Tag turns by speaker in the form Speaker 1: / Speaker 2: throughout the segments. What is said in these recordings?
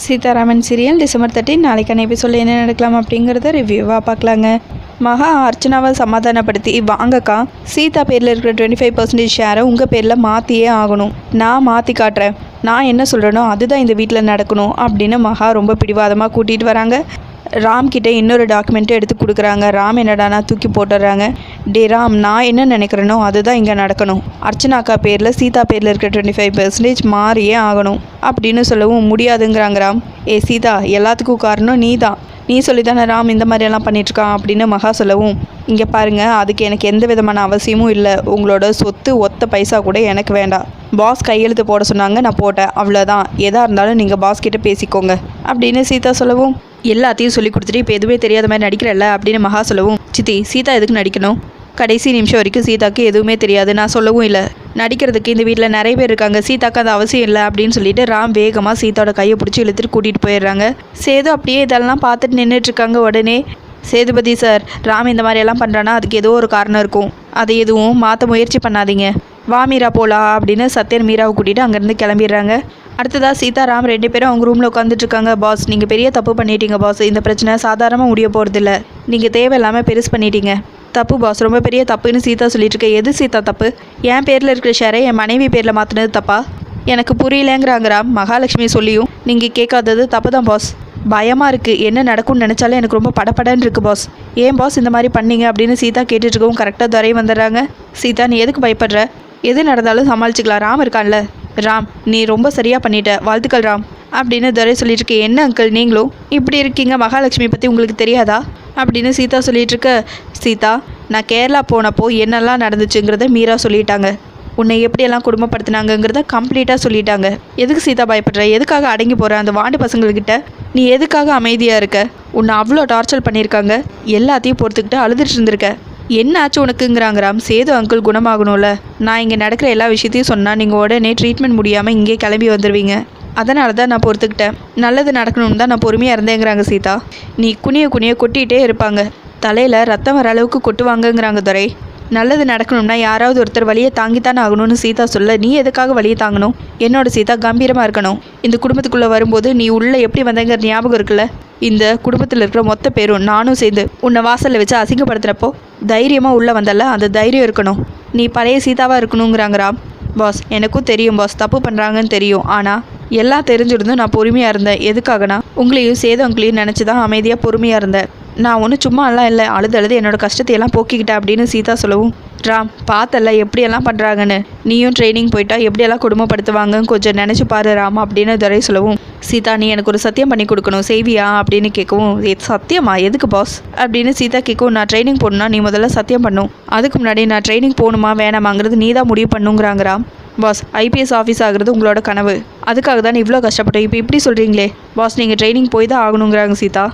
Speaker 1: Sitharaman serial December 13 நாளைக்கான எபிசோடில் என்ன நடக்கலாம் அப்படிங்கிறத ரிவ்யூவாக பார்க்கலாங்க. மகா அர்ச்சனாவை சமாதானப்படுத்தி, வாங்கக்கா, சீதா பேரில் இருக்கிற 25% ஷேரை உங்கள் பேரில் மாற்றியே ஆகணும், நான் மாற்றி காட்டுறேன், நான் என்ன சொல்கிறேனோ அதுதான் இந்த வீட்டில் நடக்கணும் அப்படின்னு மகா ரொம்ப பிடிவாதமாக கூட்டிகிட்டு வராங்க. ராம்கிட்ட இன்னொரு டாக்குமெண்ட்டை எடுத்து கொடுக்குறாங்க. ராம் என்னடானா தூக்கி போட்டுடுறாங்க. டே ராம், நான் என்ன நினைக்கிறேனோ அதுதான் இங்கே நடக்கணும், அர்ச்சனாக்கா பேரில் சீதா பேரில் இருக்கிற 25% மாறியே ஆகணும் அப்படின்னு சொல்லவும் முடியாதுங்கிறாங்க ராம். ஏ சீதா, எல்லாத்துக்கும் காரணம் நீ தான், நீ சொல்லி தானே ராம் இந்த மாதிரியெல்லாம் பண்ணிகிட்ருக்கான் அப்படின்னு மகா சொல்லவும், இங்கே பாருங்கள், அதுக்கு எனக்கு எந்த விதமான அவசியமும் இல்லை, உங்களோட சொத்து ஒத்த பைசா கூட எனக்கு வேண்டாம், பாஸ் கையெழுத்து போட சொன்னாங்க, நான் போட்டேன், அவ்வளோதான், எதாக இருந்தாலும் நீங்கள் பாஸ் கிட்டே பேசிக்கோங்க அப்படின்னு சீதா சொல்லவும், எல்லாத்தையும் சொல்லி கொடுத்துட்டு இப்போ எதுவுமே தெரியாத மாதிரி நடிக்கிறல்ல அப்படின்னு மகா சொல்லவும், சித்தி, சீதா எதுக்கு நடிக்கணும், கடைசி நிமிஷம் வரைக்கும் சீதாக்கு எதுவுமே தெரியாது, நான் சொல்லவும் இல்லை, நடிக்கிறதுக்கு இந்த வீட்டில் நிறைய பேர் இருக்காங்க, சீதாக்கு அது அவசியம் இல்லை அப்படின்னு சொல்லிட்டு ராம் வேகமாக சீதாவோட கையை பிடிச்சி இழுத்துட்டு கூட்டிகிட்டு போயிடுறாங்க. சேது அப்படியே இதெல்லாம் பார்த்துட்டு நின்றுட்டுருக்காங்க. உடனே, சேதுபதி சார், ராம் இந்த மாதிரியெல்லாம் பண்ணுறான்னா அதுக்கு ஏதோ ஒரு காரணம் இருக்கும், அதை எதுவும் மாற்ற முயற்சி பண்ணாதீங்க, வா மீரா போலா அப்படின்னு சத்யன் மீராவை கூட்டிகிட்டு அங்கேருந்து கிளம்பிடுறாங்க. அடுத்ததாக சீதாராம் 2 பேரும் அவங்க ரூமில் உட்காந்துட்ருக்காங்க. பாஸ், நீங்கள் பெரிய தப்பு பண்ணிட்டீங்க பாஸ், இந்த பிரச்சனை சாதாரணமாக முடிய போகிறதில்ல, நீங்கள் தேவையில்லாமல் பெருசு பண்ணிட்டீங்க, தப்பு பாஸ், ரொம்ப பெரிய தப்புன்னு சீதா சொல்லிட்டு இருக்க. எது சீதா தப்பு? என் பேரில் இருக்கிற ஷேரை என் மனைவி பேரில் மாற்றினது தப்பா? எனக்கு புரியலங்கிறாங்க ராம். மகாலட்சுமி சொல்லியும் நீங்கள் கேட்காதது தப்பு தான் பாஸ், பயமாக இருக்குது, என்ன நடக்கும்னு நினச்சாலே எனக்கு ரொம்ப படப்படன்னு இருக்குது பாஸ், ஏன் பாஸ் இந்த மாதிரி பண்ணீங்க அப்படின்னு சீதா கேட்டுட்ருக்கவும் கரெக்டாக துறை வந்துடுறாங்க. சீதா, நீ எதுக்கு பயப்படுற, எது நடந்தாலும் சமாளிச்சுக்கலாம், ராம் இருக்கான்ல. ராம், நீ ரொம்ப சரியாக பண்ணிட்ட, வாழ்த்துக்கள் ராம் அப்படின்னு துரை சொல்லிட்டு இருக்க. என்ன அங்கிள் நீங்களும் இப்படி இருக்கீங்க, மகாலட்சுமி பற்றி உங்களுக்கு தெரியாதா அப்படின்னு சீதா சொல்லிட்டு இருக்க. சீதா, நான் கேரளா போனப்போ என்னெல்லாம் நடந்துச்சுங்கிறத மீரா சொல்லிட்டாங்க, உன்னை எப்படியெல்லாம் குடும்பப்படுத்தினாங்கிறத கம்ப்ளீட்டாக சொல்லிட்டாங்க, எதுக்கு சீதா பயப்படுற, எதுக்காக அடங்கி போகிற, அந்த வாண்டு பசங்கள்கிட்ட நீ எதுக்காக அமைதியாக இருக்க, உன்னை அவ்வளோ டார்ச்சர் பண்ணியிருக்காங்க, எல்லாத்தையும் பொறுத்துக்கிட்டு அழுதுட்டு இருந்திருக்க, என்ன ஆச்சு உனக்குங்கிறாங்க ராம். சேது அங்கிள் குணமாகணும்ல, நான் இங்கே நடக்கிற எல்லா விஷயத்தையும் சொன்னால் நீங்கள் உடனே ட்ரீட்மெண்ட் முடியாமல் இங்கே கிளம்பி வந்துடுவீங்க, அதனால தான் நான் பொறுத்துக்கிட்டேன், நல்லது நடக்கணும்னு தான் நான் பொறுமையாக இருந்தேங்கிறாங்க சீதா. நீ குனிய குனிய கொட்டிகிட்டே இருப்பாங்க, தலையில் ரத்தம் வர அளவுக்கு கொட்டுவாங்கங்கிறாங்க துரை. நல்லது நடக்கணும்னா யாராவது ஒருத்தர் வழியை தாங்கித்தானே ஆகணும்னு சீதா சொல்ல, நீ எதுக்காக வழியை தாங்கணும், என்னோட சீதா கம்பீரமாக இருக்கணும், இந்த குடும்பத்துக்குள்ளே வரும்போது நீ உள்ளே எப்படி வந்தங்கிற ஞாபகம் இருக்குல்ல, இந்த குடும்பத்தில் இருக்கிற மொத்த பேரும் நானும் சேர்ந்து உன்னை வாசலில் வச்சு அசிங்கப்படுத்துகிறப்போ தைரியமாக உள்ளே வந்தல, அந்த தைரியம் இருக்கணும், நீ பழைய சீதாவாக இருக்கணுங்கிறாங்க ராம். பாஸ், எனக்கும் தெரியும் பாஸ், தப்பு பண்ணுறாங்கன்னு தெரியும், ஆனால் எல்லாம் தெரிஞ்சிருந்தும் நான் பொறுமையாக இருந்தேன், எதுக்காகனா உங்களையும் சேதவங்களையும் நினச்சி தான் அமைதியாக பொறுமையாக இருந்தேன், நான் ஒன்றும் சும்மாலாம் இல்லை, அழுது என்னோடய கஷ்டத்தையெல்லாம் போக்கிக்கிட்டேன் அப்படின்னு சீதா சொல்லவும், ராம், பார்த்தல எப்படியெல்லாம் பண்ணுறாங்கன்னு, நீயும் ட்ரைனிங் போயிட்டா எப்படியெல்லாம் குடும்பப்படுத்துவாங்கன்னு கொஞ்சம் நினச்சி பாரு ராமா அப்படின்னு துரை சொல்லவும், சீதா, நீ எனக்கு ஒரு சத்தியம் பண்ணி கொடுக்கணும், செய்வியா அப்படின்னு கேட்கவும், சத்தியமா எதுக்கு பாஸ் அப்படின்னு சீதா கேட்கவும், நான் ட்ரைனிங் போகணுன்னா நீ முதல்ல சத்தியம் பண்ணும், அதுக்கு முன்னாடி நான் ட்ரைனிங் போகணுமா வேணாமாங்கிறது நீ தான் முடிவு பண்ணுங்கிறாங்க ராம். பாஸ், ஐபிஎஸ் ஆஃபீஸ் ஆகிறது உங்களோட கனவு, அதுக்காக தான் இவ்வளோ கஷ்டப்பட்டேன், இப்போ இப்படி சொல்கிறீங்களே பாஸ், நீங்கள் ட்ரைனிங் போய் தான் ஆகணுங்கிறாங்க சீதா.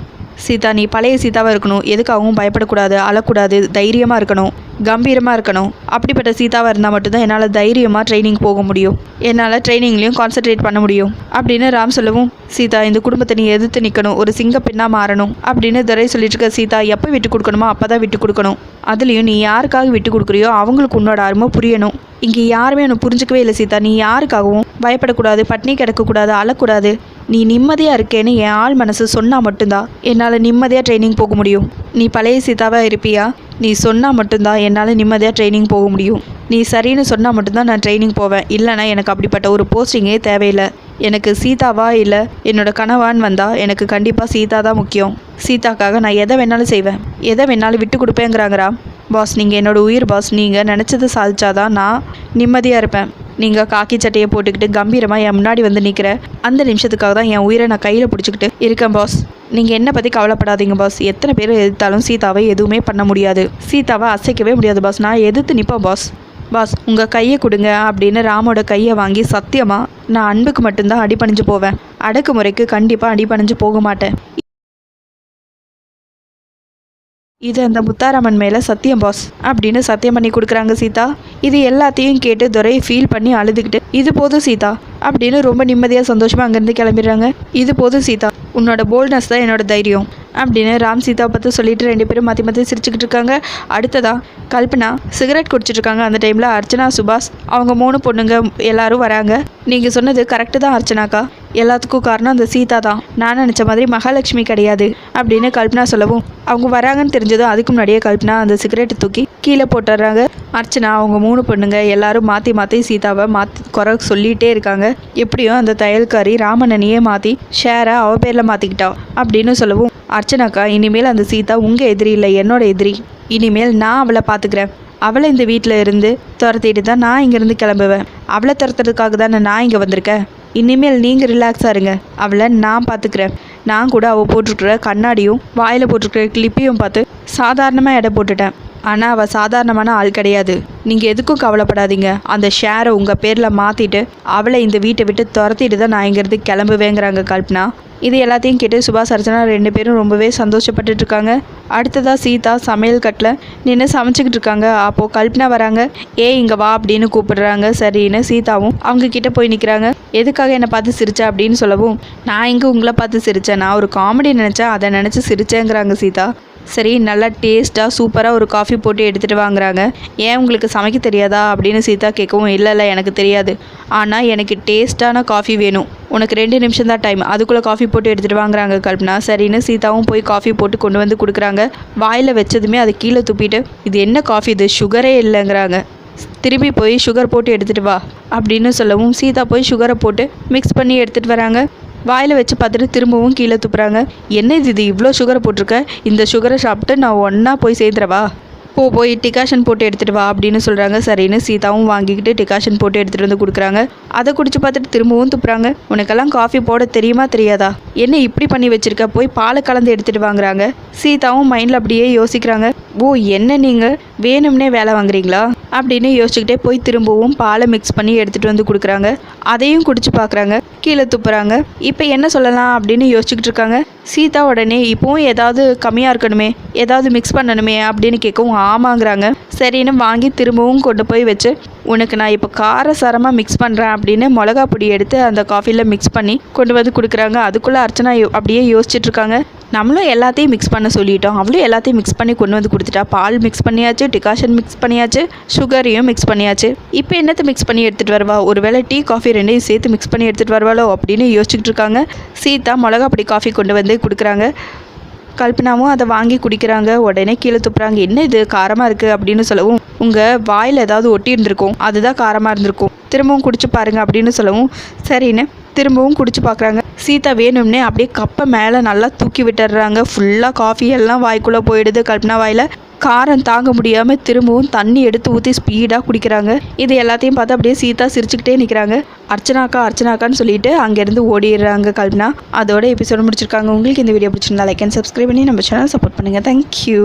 Speaker 1: சீதா, நீ பழைய சீதாவாக இருக்கணும், எதுக்காகவும் பயப்படக்கூடாது, அழக்கூடாது, தைரியமாக இருக்கணும், கம்பீரமாக இருக்கணும், அப்படிப்பட்ட சீதாவாக இருந்தால் மட்டும்தான் என்னால் தைரியமாக ட்ரைனிங் போக முடியும், என்னால் ட்ரைனிங்லேயும் கான்சன்ட்ரேட் பண்ண முடியும் அப்படின்னு ராம் சொல்லவும், சீதா, இந்த குடும்பத்தை நீ எதிர்த்து நிற்கணும், ஒரு சிங்க பெண்ணாக மாறணும் அப்படின்னு துரை சொல்லிட்டு இருக்க. சீதா, எப்போ விட்டு கொடுக்கணுமோ அப்போ தான் விட்டு கொடுக்கணும், அதுலேயும் நீ யாருக்காக விட்டு கொடுக்குறியோ அவங்களுக்கு உன்னோட அருமை புரியணும், இங்கே யாருமே ஒன்று புரிஞ்சிக்கவே இல்லை சீதா, நீ யாருக்காகவும் பயப்படக்கூடாது, பட்னி கிடக்கக்கூடாது, அழக்கூடாது, நீ நிம்மதியாக இருக்கேன்னு என் ஆள் மனசு சொன்னால் மட்டும்தான் என்னால் நிம்மதியாக ட்ரைனிங் போக முடியும், நீ பழைய சீதாவாக இருப்பியா, நீ சொன்னால் மட்டும்தான் என்னால் நிம்மதியாக ட்ரைனிங் போக முடியும், நீ சரின்னு சொன்னால் மட்டும்தான் நான் ட்ரைனிங் போவேன், இல்லைனா எனக்கு அப்படிப்பட்ட ஒரு போஸ்டிங்கே தேவையில்லை, எனக்கு சீதாவா இல்லை என்னோடய கனவான்னு வந்தால் எனக்கு கண்டிப்பாக சீதா தான் முக்கியம், சீதாக்காக நான் எதை வேணாலும் செய்வேன், எதை வேணாலும் விட்டு கொடுப்பேங்கிறாங்கறா. பாஸ், நீங்கள் என்னோடய உயிர் பாஸ், நீங்கள் நினச்சதை சாதிச்சாதான் நான் நிம்மதியாக இருப்பேன், நீங்கள் காக்கி சட்டையை போட்டுக்கிட்டு கம்பீரமாக என் முன்னாடி வந்து நிற்கிற அந்த நிமிஷத்துக்காக தான் என் உயிரை நான் கையில் பிடிச்சிக்கிட்டு இருக்கேன் பாஸ், நீங்கள் என்னை பற்றி கவலைப்படாதீங்க பாஸ், எத்தனை பேர் எதிர்த்தாலும் சீதாவை எதுவுமே பண்ண முடியாது, சீதாவை அசைக்கவே முடியாது பாஸ், நான் எதிர்த்து நிற்பேன் பாஸ், பாஸ் உங்கள் கையை கொடுங்க அப்படின்னு ராமோட கையை வாங்கி, சத்தியமாக நான் அன்புக்கு மட்டும்தான் அடிபணிஞ்சு போவேன், அடக்குமுறைக்கு கண்டிப்பாக அடிபணிஞ்சு போக மாட்டேன், இது அந்த முத்தாராமன் மேலே சத்தியம் பாஸ் அப்படின்னு சத்தியம் பண்ணி கொடுக்குறாங்க சீதா. இது எல்லாத்தையும் கேட்டு துரை ஃபீல் பண்ணி அழுதுகிட்டு, இது போதும் சீதா அப்படின்னு ரொம்ப நிம்மதியாக சந்தோஷமாக அங்கேருந்து கிளம்பிடுறாங்க. இது போதும் சீதா, உன்னோட போல்ட்னஸ் தான் என்னோட தைரியம் அப்படின்னு ராம் சீதாவை பார்த்து சொல்லிட்டு 2 பேரும் மாற்றி மாற்றி சிரிச்சுக்கிட்டு இருக்காங்க. அடுத்ததா கல்பனா சிகரெட் குடிச்சிட்டு இருக்காங்க. அந்த டைமில் அர்ச்சனா, சுபாஷ் அவங்க 3 பொண்ணுங்க எல்லாரும் வராங்க. நீங்கள் சொன்னது கரெக்டு தான் அர்ச்சனாக்கா, எல்லாத்துக்கும் காரணம் அந்த சீதா தான், நான் நினச்ச மாதிரி மகாலட்சுமி கிடையாது அப்படின்னு கல்பனா சொல்லவும் அவங்க வராங்கன்னு தெரிஞ்சதும் அதுக்கு முன்னாடியே கல்பனா அந்த சிகரெட்டை தூக்கி கீழே போட்டுடுறாங்க. அர்ச்சனா அவங்க 3 பொண்ணுங்க எல்லாரும் மாற்றி மாற்றி சீதாவை குறை சொல்லிகிட்டே இருக்காங்க. எப்படியும் அந்த தையல்காரி ராமண்ணனையே மாற்றி ஷேரை அவ பேரில் மாற்றிக்கிட்டா அப்படின்னு சொல்லவும் அர்ச்சனாக்கா, இனிமேல் அந்த சீதா உங்கள் எதிரி இல்லை, என்னோட எதிரி. இனிமேல் நான் அவளை பார்த்துக்கிறேன். அவளை இந்த வீட்டில் இருந்து துரத்திட்டு தான் நான் இங்கேருந்து கிளம்புவேன். அவளை துரத்துறதுக்காக தான் நான் இங்கே வந்திருக்கேன். இனிமேல் நீங்கள் ரிலாக்ஸாக இருங்க, அவளை நான் பார்த்துக்கிறேன். நான் கூட அவள் போட்டிருக்கிற கண்ணாடியும் வாயில் போட்டிருக்கிற கிளிப்பையும் பார்த்து சாதாரணமாக எடை போட்டுட்டேன். ஆனால் அவள் சாதாரணமான ஆள் கிடையாது. நீங்கள் எதுக்கும் கவலைப்படாதீங்க. அந்த ஷேரை உங்கள் பேரில் மாற்றிட்டு அவளை இந்த வீட்டை விட்டு துரத்திட்டு தான் நான் இங்கேருந்து கிளம்புவேங்கிறாங்க கல்பனா. இது எல்லாத்தையும் கேட்டு சுபாஷ், அர்ச்சனா 2 பேரும் ரொம்பவே சந்தோஷப்பட்டுட்டு இருக்காங்க. அடுத்ததாக சீதா சமையல் கட்டில் நின்று சமைச்சிக்கிட்டு இருக்காங்க. அப்போது கல்பனா வராங்க. இங்கே வா அப்படின்னு கூப்பிடுறாங்க. சரின்னு சீதாவும் அவங்க கிட்ட போய் நிற்கிறாங்க. எதுக்காக என்னை பார்த்து சிரிச்சா அப்படின்னு சொல்லவும், நான் இங்கே உங்களை பார்த்து சிரித்தேன், நான் ஒரு காமெடி நினச்சேன், அதை நினச்சி சிரிச்சேங்கிறாங்க சீதா. சரி, நல்லா டேஸ்ட்டாக சூப்பராக ஒரு காஃபி போட்டு எடுத்துகிட்டு வாங்குறாங்க. ஏன் உங்களுக்கு சமைக்க தெரியாதா அப்படின்னு சீதா கேட்கவும், இல்லை எனக்கு தெரியாது, ஆனால் எனக்கு டேஸ்ட்டான காஃபி வேணும், உனக்கு 2 நிமிஷம் தான் டைம், அதுக்குள்ளே காஃபி போட்டு எடுத்துகிட்டு வாங்குறாங்க கல்பனா. சரின்னு சீதாவும் போய் காஃபி போட்டு கொண்டு வந்து கொடுக்குறாங்க. வாயில் வச்சதுமே அதை கீழே துப்பிட்டு, இது என்ன காஃபி, இது சுகரே இல்லைங்கிறாங்க. திரும்பி போய் சுகர் போட்டு எடுத்துகிட்டு வா அப்படின்னு சொல்லவும் சீதா போய் சுகரை போட்டு மிக்ஸ் பண்ணி எடுத்துகிட்டு வராங்க. வாயில் வச்சு பார்த்துட்டு திரும்பவும் கீழே துப்புறாங்க. என்ன இது இவ்வளோ சுகரை போட்டிருக்க, இந்த சுகரை சாப்பிட்டு நான் ஒன்றா போய் சேர்ந்துறவா, போய் டிகாஷன் போட்டு எடுத்துகிட்டு வா அப்படின்னு சொல்கிறாங்க. சரின்னு சீதாவும் வாங்கிக்கிட்டு டிகாஷன் போட்டு எடுத்துகிட்டு வந்து கொடுக்குறாங்க. அதை குடிச்சு பார்த்துட்டு திரும்பவும் துப்புறாங்க. உனக்கெல்லாம் காஃபி போட தெரியுமா தெரியாதா, என்ன இப்படி பண்ணி வச்சுருக்க, போய் பாலை கலந்து எடுத்துகிட்டு வாங்குறாங்க. சீதாவும் மைண்டில் அப்படியே யோசிக்கிறாங்க. ஓ, என்ன நீங்கள் வேணும்னே வேலை வாங்குறீங்களா அப்படின்னு யோசிச்சுக்கிட்டே போய் திரும்பவும் பாலை மிக்ஸ் பண்ணி எடுத்துகிட்டு வந்து கொடுக்குறாங்க. அதையும் குடிச்சு பார்க்குறாங்க, கீழே துப்புறாங்க. இப்போ என்ன சொல்லலாம் அப்படின்னு யோசிச்சுக்கிட்டு இருக்காங்க. சீதா உடனே இப்போவும் ஏதாவது கம்மியாக இருக்கணுமே, ஏதாவது மிக்ஸ் பண்ணணுமே அப்படின்னு கேட்கவும் ஆமாங்கிறாங்க. சரின்னு வாங்கி திரும்பவும் கொண்டு போய் வச்சு, உனக்கு நான் இப்போ காரசாரமாக மிக்ஸ் பண்ணுறேன் அப்படின்னு மிளகா பொடி எடுத்து அந்த காஃபியில் மிக்ஸ் பண்ணி கொண்டு வந்து கொடுக்குறாங்க. அதுக்குள்ளே அர்ச்சனா அப்படியே யோசிச்சுட்டு இருக்காங்க. நம்மளும் எல்லாத்தையும் மிக்ஸ் பண்ண சொல்லிட்டோம், அவளும் எல்லாத்தையும் மிக்ஸ் பண்ணி கொண்டு வந்து கொடுத்துட்டா. பால் மிக்ஸ் பண்ணியாச்சு, டிகாஷன் மிக்ஸ் பண்ணியாச்சு, சுகரையும் மிக்ஸ் பண்ணியாச்சு. இப்போ என்னத்தை மிக்ஸ் பண்ணி எடுத்துகிட்டு வருவா, ஒருவேளை டீ காஃபி 2ஐயும் சேர்த்து மிக்ஸ் பண்ணி எடுத்துகிட்டு வருவாளோ அப்படின்னு யோசிச்சுட்டு இருக்காங்க. சீதா மிளகா பொடி காஃபி கொண்டு வந்து கொடுக்குறாங்க. கல்பனாவும் அதை வாங்கி குடிக்கிறாங்க. உடனே கீழே துப்புறாங்க. என்ன இது காரமாக இருக்குது அப்படின்னு சொல்லவும், உங்கள் வாயில் ஏதாவது ஒட்டி இருந்திருக்கும், அதுதான் காரமாக இருந்திருக்கும், திரும்பவும் குடிச்சு பாருங்க அப்படின்னு சொல்லவும் சரின்னு திரும்பவும் குடிச்சு பார்க்குறாங்க. சீதா வேணும்னே அப்படியே கப்பை மேலே நல்லா தூக்கி விட்டுடுறாங்க. ஃபுல்லாக காஃபி எல்லாம் வாய்க்குள்ளே போயிடுது. கல்பனா வாயில் காரம் தாங்க முடியாமல் திரும்பவும் தண்ணி எடுத்து ஊற்றி ஸ்பீடாக குடிக்கிறாங்க. இது எல்லாத்தையும் பார்த்து அப்படியே சீதா சிரிச்சுக்கிட்டே நிற்கிறாங்க. அர்ச்சனாக்கான்னு சொல்லிட்டு அங்கேருந்து ஓடிடுறாங்க கல்பனா. அதோட எபிசோடு முடிச்சிருக்காங்க. உங்களுக்கு இந்த வீடியோ பிடிச்சிருந்தா லைக் அண்ட் சப்ஸ்கிரைப் பண்ணி நம்ம சேனல் சப்போர்ட் பண்ணுங்கள். தேங்க்யூ.